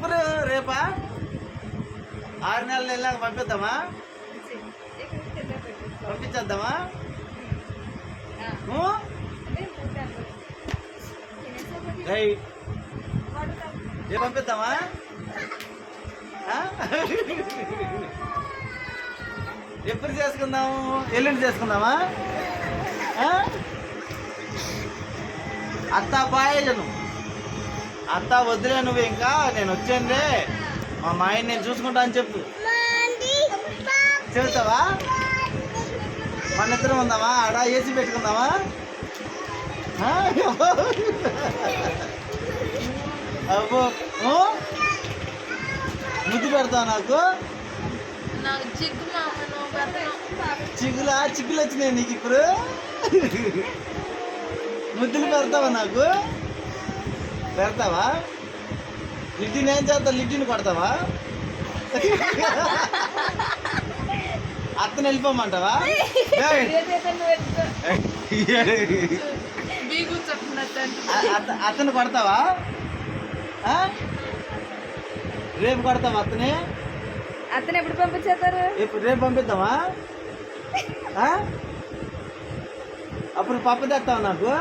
ఎప్పుడు రేపా 6 నెలలు వెళ్ళాక పంపిద్దామా? పంపించేద్దామా? ఏ పంపిద్దామా? ఎప్పుడు చేసుకుందాము? ఎల్లుండి చేసుకుందామా? అత్త బాయను అత్త వద్దులే నువ్వు, ఇంకా నేను వచ్చానులే, మా మాయని నేను చూసుకుంటా అని చెప్పు. చెబుతావా? మన ఇద్దరం ఉందామా? ఆడ ఏసీ పెట్టుకుందామా? అబ్బో ముద్దు పెడతావు నాకు? చిక్కులు వచ్చినాయి నీకు ఇప్పుడు? ముద్దులు పెడతావా నాకు? పెడతావా? లిట్టిని ఏం చేస్తావు? లిట్టిని కొడతావా? అత్తని వెళ్ళిపోమంటావా? అత్తని కొడతావా? రేపు కొడతావా అత్తని? అతను ఎప్పుడు పంపించేస్తారు? రేపు పంపిద్దామా? అప్పుడు పప్పు తెస్తావా నాకు?